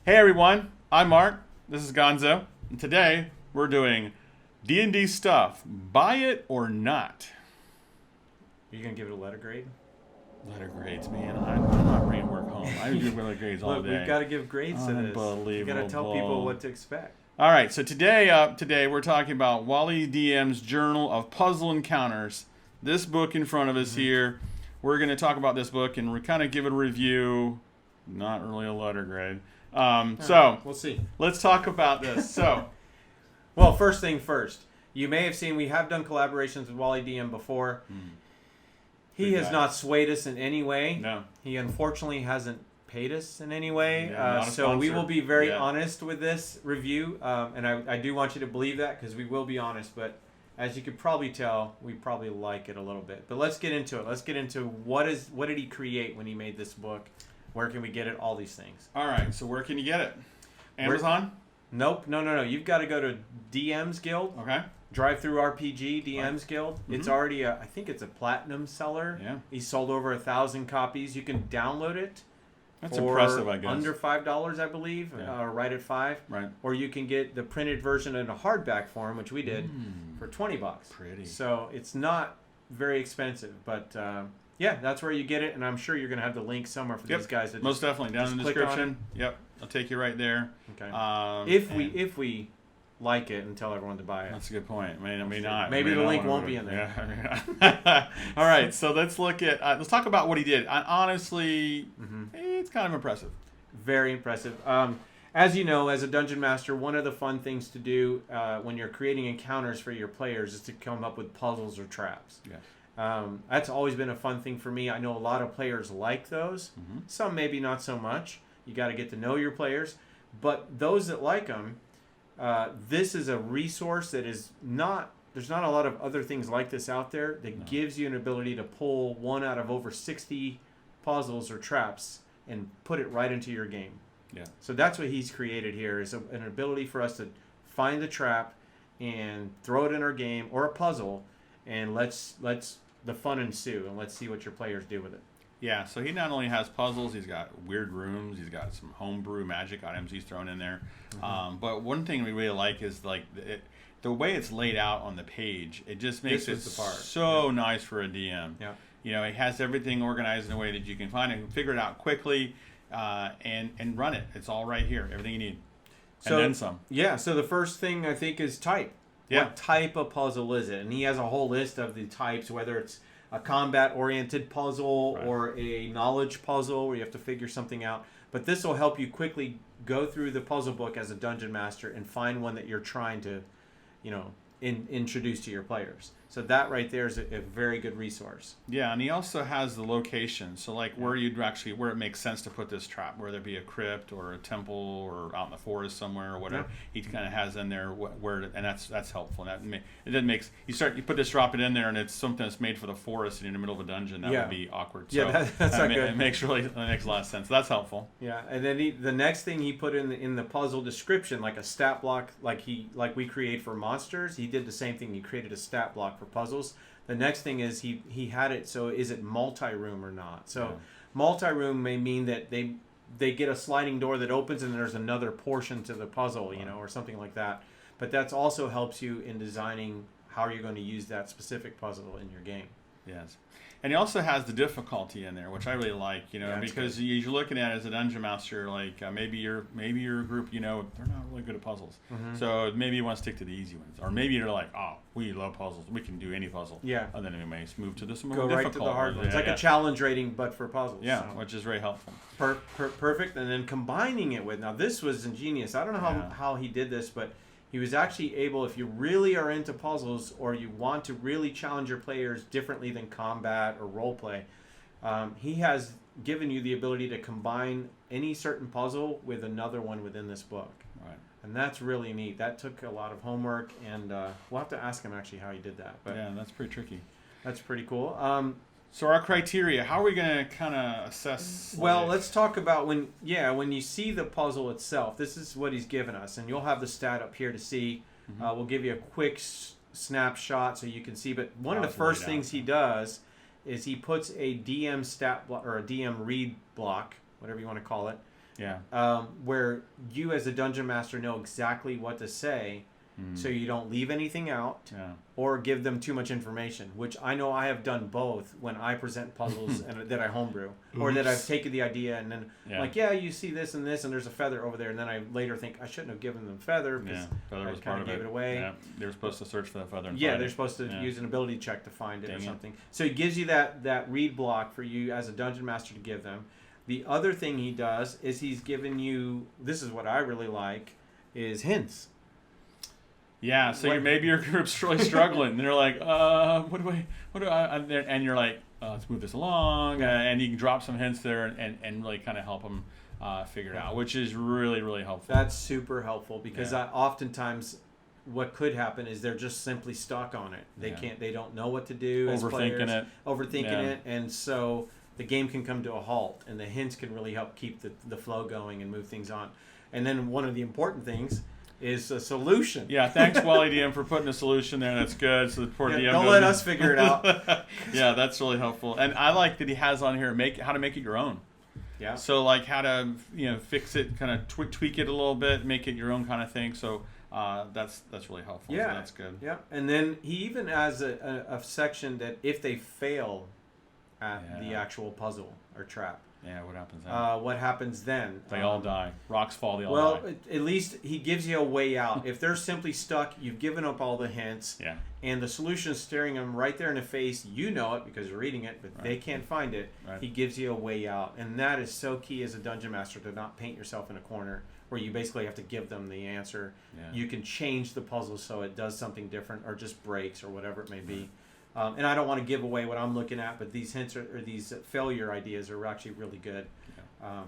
Hey everyone, I'm Mark. This is Gonzo, and today we're doing D&D Stuff. Buy it or not. Are you gonna give it a letter grade? Letter grades, man. I'm not bringing work home. I do letter grades all Look, day. we've got to give grades to this. Unbelievable. You got to tell people what to expect. All right, so today we're talking about WallyDM's Journal of Puzzle Encounters. This book in front of us here. We're going to talk about this book and kind of give it a review. Not really a letter grade. So We'll see. let's talk about this. So, Well, first thing first. You may have seen we have done collaborations with WallyDM before. He Good has guy. not swayed us in any way. no. He unfortunately hasn't paid us in any way. Yeah, not a So we sponsor. will be very Yeah. honest with this review. And I do want you to believe that because we will be honest. But as you could probably tell, we probably like it a little bit. But let's get into it. Let's get into what did he create when he made this book? Where can we get it? All these things. All right, so where can you get it? Amazon? Nope. No. You've got to go to DM's Guild. Okay. Drive-through RPG, DM's Guild. It's already I think it's a platinum seller. Yeah. He sold over 1,000 copies. You can download it. That's for impressive, I guess. Under $5, I believe, Yeah. right at $5. Right. Or you can get the printed version in a hardback form, which we did, for $20. Pretty. So it's not very expensive, but yeah, that's where you get it, and I'm sure you're going to have the link somewhere for these guys. To Most definitely. Down just in the click on description. Yep. I'll take you right there. Okay. And If we like it and tell everyone to buy it. that's a good point. I may not. Maybe May the not link wanna won't do be it. in there. Yeah. All right. So let's look at. Let's talk about what he did. Honestly, it's kind of impressive. Very impressive. As you know, as a dungeon master, one of the fun things to do when you're creating encounters for your players is to come up with puzzles or traps. Yeah. That's always been a fun thing for me. I know a lot of players like those. Some maybe not so much. You got to get to know your players. But those that like them, this is a resource that is not... There's not a lot of other things like this out there that gives you an ability to pull one out of over 60 puzzles or traps and put it right into your game. Yeah. So that's what he's created here, is an ability for us to find the trap and throw it in our game or a puzzle, and let's the fun ensue, and let's see what your players do with it. Yeah, so he not only has puzzles, he's got weird rooms, he's got some homebrew magic items he's thrown in there. But one thing we really like is like the way it's laid out on the page. It just makes it so nice for a DM. Yeah. You know, it has everything organized in a way that you can find it and figure it out quickly and run it. It's all right here, everything you need. And then some. Yeah, so the first thing I think is type. Yeah. What type of puzzle is it? And he has a whole list of the types, whether it's a combat-oriented puzzle or a knowledge puzzle where you have to figure something out. But this will help you quickly go through the puzzle book as a dungeon master and find one that you're trying to, introduce to your players. So that right there is a very good resource. Yeah, and he also has the location. So like where it makes sense to put this trap, whether it be a crypt or a temple or out in the forest somewhere or whatever. He kind of has in there and that's helpful. And it then makes you put this drop it in there and it's something that's made for the forest and in the middle of a dungeon. That would be awkward. So that's not good. It makes a lot of sense. That's helpful. Yeah, and then the next thing he put in the puzzle description, like a stat block, like we create for monsters. He did the same thing. He created a stat block for puzzles. The next thing is he had it, so is it multi-room or not? So multi-room may mean that they get a sliding door that opens and there's another portion to the puzzle, or something like that. But that also helps you in designing how you're going to use that specific puzzle in your game. Yes. And he also has the difficulty in there, which I really like, because you're looking at it as a dungeon master, like maybe your group, they're not really good at puzzles. So maybe you want to stick to the easy ones. Or maybe you're like, oh, we love puzzles. We can do any puzzle. Yeah. And then we may move to this more Go difficult. right to the hard ones. It's like a a challenge rating, but for puzzles. Yeah, which is very helpful. Perfect. And then combining it with, now this was ingenious. I don't know how he did this, but he was actually able, if you really are into puzzles or you want to really challenge your players differently than combat or role play, he has given you the ability to combine any certain puzzle with another one within this book. Right. And that's really neat. That took a lot of homework, and we'll have to ask him actually how he did that. But yeah, that's pretty tricky. That's pretty cool. So our criteria, how are we going to kind of assess? Well, let's talk about when you see the puzzle itself. This is what he's given us, and you'll have the stat up here to see. We'll give you a quick snapshot so you can see. But one of the first things he does is he puts a DM stat block or a DM read block, whatever you want to call it, Yeah. Where you as a dungeon master know exactly what to say, so you don't leave anything out or give them too much information, which I know I have done both when I present puzzles and that I homebrew, or that I've taken the idea and then like, you see this and this and there's a feather over there, and then I later think I shouldn't have given them feather because feather was I part of gave it away. Yeah, they were supposed to search for the feather and they're find it. supposed to use an ability check to find it or Dang something. So he gives you that read block for you as a dungeon master to give them. The other thing he does is he's given you, this is what I really like, is hints. Yeah, so maybe your group's really struggling, and they're like, what do I, and you're like, let's move this along, and you can drop some hints there and really kind of help them figure it out, which is really, really helpful. That's super helpful because oftentimes what could happen is they're just simply stuck on it. They don't know what to do as players. Overthinking it, and so the game can come to a halt, and the hints can really help keep the flow going and move things on. And then one of the important things is a solution. Yeah, thanks WallyDM for putting a solution there. That's good. So the poor DM don't let us figure it out. Yeah, that's really helpful. And I like that he has on here how to make it your own. Yeah. So like how to fix it, kind of tweak it a little bit, make it your own kind of thing. So that's really helpful. Yeah, so that's good. Yeah, and then he even has a section that if they fail at the actual puzzle or trap. Yeah, what happens then? They all die. Rocks fall, they all die. Well, at least he gives you a way out. If they're simply stuck, you've given up all the hints. Yeah. And the solution is staring them right there in the face. You know it because you're reading it, but they can't find it. Right. He gives you a way out. And that is so key as a dungeon master to not paint yourself in a corner where you basically have to give them the answer. Yeah. You can change the puzzle so it does something different or just breaks or whatever it may be. And I don't want to give away what I'm looking at, but these hints or these failure ideas are actually really good. Yeah.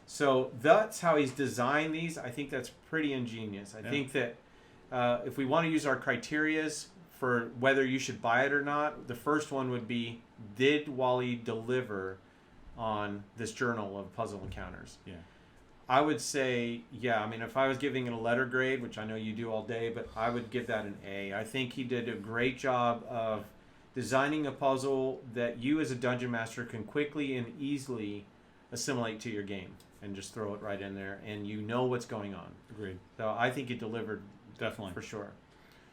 So that's how he's designed these. I think that's pretty ingenious. I think that if we want to use our criterias for whether you should buy it or not, the first one would be, did Wally deliver on this journal of puzzle encounters? Yeah. I would say, I mean, if I was giving it a letter grade, which I know you do all day, but I would give that an A. I think he did a great job of designing a puzzle that you as a dungeon master can quickly and easily assimilate to your game and just throw it right in there and you know what's going on. Agreed. So I think it delivered definitely for sure.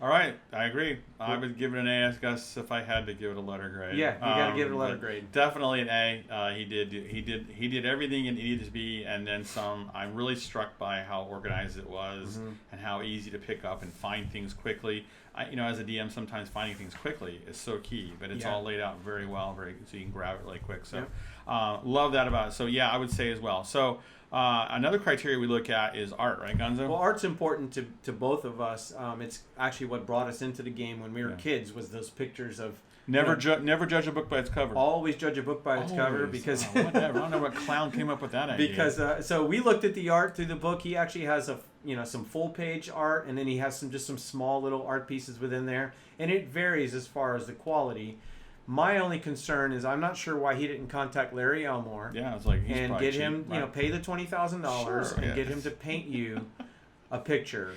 All right, I agree. I would give it an A, I guess, if I had to give it a letter grade. Yeah, you got to give it a letter grade. Definitely an A. He did everything it needed to be, and then some. I'm really struck by how organized it was and how easy to pick up and find things quickly. As a DM, sometimes finding things quickly is so key, but it's all laid out very well, so you can grab it really quick. So, love that about it. So, I would say as well. So. Another criteria we look at is art, right, Gonzo? Well, art's important to both of us. It's actually what brought us into the game when we were kids, was those pictures of... Never judge a book by its cover. Always judge a book by its cover because... whatever. I don't know what clown came up with that idea. Because, so we looked at the art through the book. He actually has some full-page art, and then he has some small little art pieces within there. And it varies as far as the quality. My only concern is I'm not sure why he didn't contact Larry Elmore. Yeah, it's like he's and get him, right? Pay the $20,000 and get him to paint you a picture.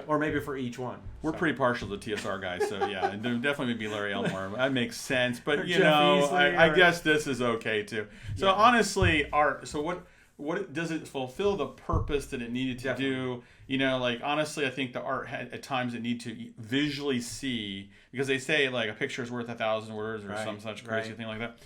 Or maybe for each one. We're pretty partial to TSR guys, so it definitely would be Larry Elmore. That makes sense, but I guess this is okay too. So honestly, art. So what does it fulfill the purpose that it needed to do? Honestly, I think the art at times it need to visually see, because they say like a picture is worth 1,000 words or some such crazy thing like that.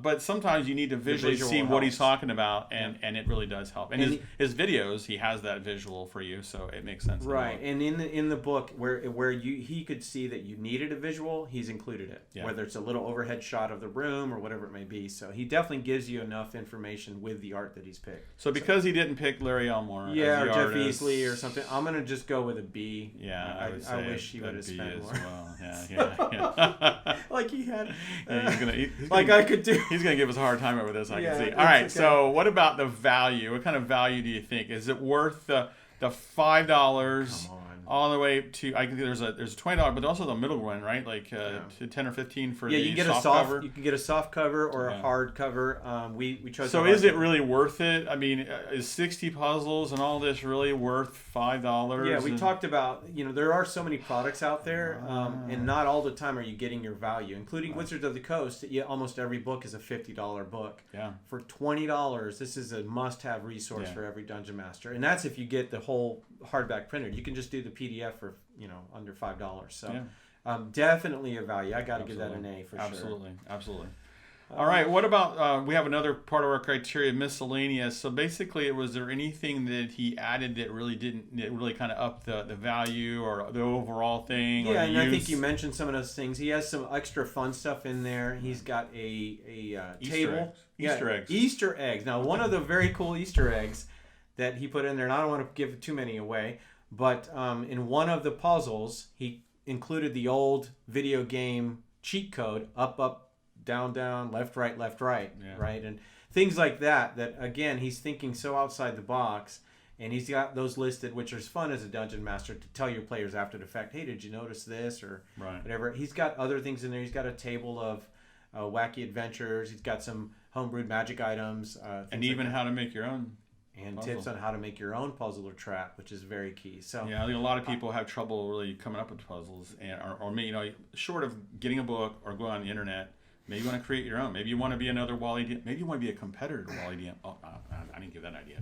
But sometimes you need to visually see what he's talking about, and it really does help. And his videos, he has that visual for you, so it makes sense. Right, and in the book where he could see that you needed a visual, he's included it. Whether it's a little overhead shot of the room or whatever it may be. So he definitely gives you enough information with the art that he's picked. So because he didn't pick Larry Elmore, or Jeff Easley or something, I'm gonna just go with a B. Yeah, I wish he would have spent more. Well. Yeah. Like he had. I could do. He's gonna give us a hard time over this. I can see. All right. Okay. So what about the value? What kind of value do you think? Is it worth the $5? all the way to there's a $20, but also the middle one, right? Like 10 or 15 for you the can get soft a soft cover. You can get a soft cover or a hard cover. We chose. So is it really worth it? I mean, is 60 puzzles and all this really worth $5? Yeah, we talked about, there are so many products out there, and not all the time are you getting your value, including Wizards of the Coast. Almost every book is a $50 book. Yeah. For $20, this is a must-have resource for every Dungeon Master, and that's if you get the whole hardback printed. You can just do the PDF for under $5. So definitely a value. I got to give that an A for sure. Absolutely. All right. What about we have another part of our criteria, miscellaneous. So basically, was there anything that he added that really kind of upped the value or the overall thing? Yeah, or and use? I think you mentioned some of those things. He has some extra fun stuff in there. He's got a table. Easter eggs. Now, one of the very cool Easter eggs that he put in there, and I don't want to give too many away, but in one of the puzzles, he included the old video game cheat code, up, down, left, right, right, and things like that again, he's thinking so outside the box, and he's got those listed, which is fun as a Dungeon Master to tell your players after the fact, hey, did you notice this, or whatever. He's got other things in there. He's got a table of wacky adventures. He's got some homebrewed magic items, and even how to make your own. And puzzle. Tips on how to make your own puzzle or trap, which is very key. So I think a lot of people have trouble really coming up with puzzles, or short of getting a book or going on the internet. Maybe you want to create your own. Maybe you want to be another WallyDM. Maybe you want to be a competitor to WallyDM. Oh, I didn't give that idea.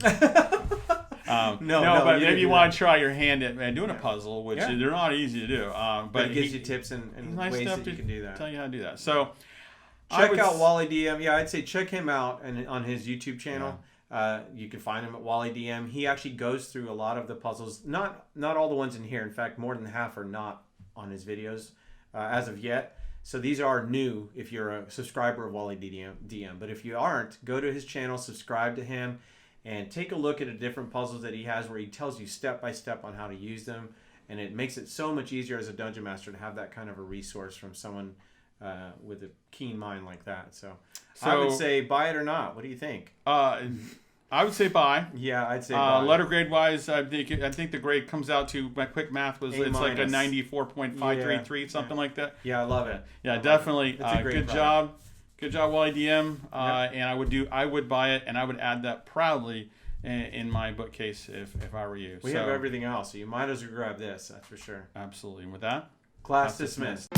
No, but maybe you want to try your hand at doing a puzzle, which they're not easy to do. But it gives you tips and nice ways stuff that you can do that. Tell you how to do that. So check out WallyDM. Yeah, I'd say check him out on his YouTube channel. You can find him at WallyDM. He actually goes through a lot of the puzzles. Not all the ones in here. In fact, more than half are not on his videos as of yet. So these are new if you're a subscriber of WallyDM. But if you aren't, go to his channel, subscribe to him, and take a look at the different puzzles that he has where he tells you step by step on how to use them. And it makes it so much easier as a Dungeon Master to have that kind of a resource from someone with a keen mind like that. So I would say buy it or not. What do you think? I would say buy. Yeah, I'd say buy. Letter grade wise, I think the grade comes out to, my quick math was it's like a 94.533, something like that. Yeah, I love it. Yeah, definitely. Good job, WallyDM. And I would buy it, and I would add that proudly in my bookcase if I were you. We have everything else, so you might as well grab this. That's for sure. Absolutely. And with that, class dismissed.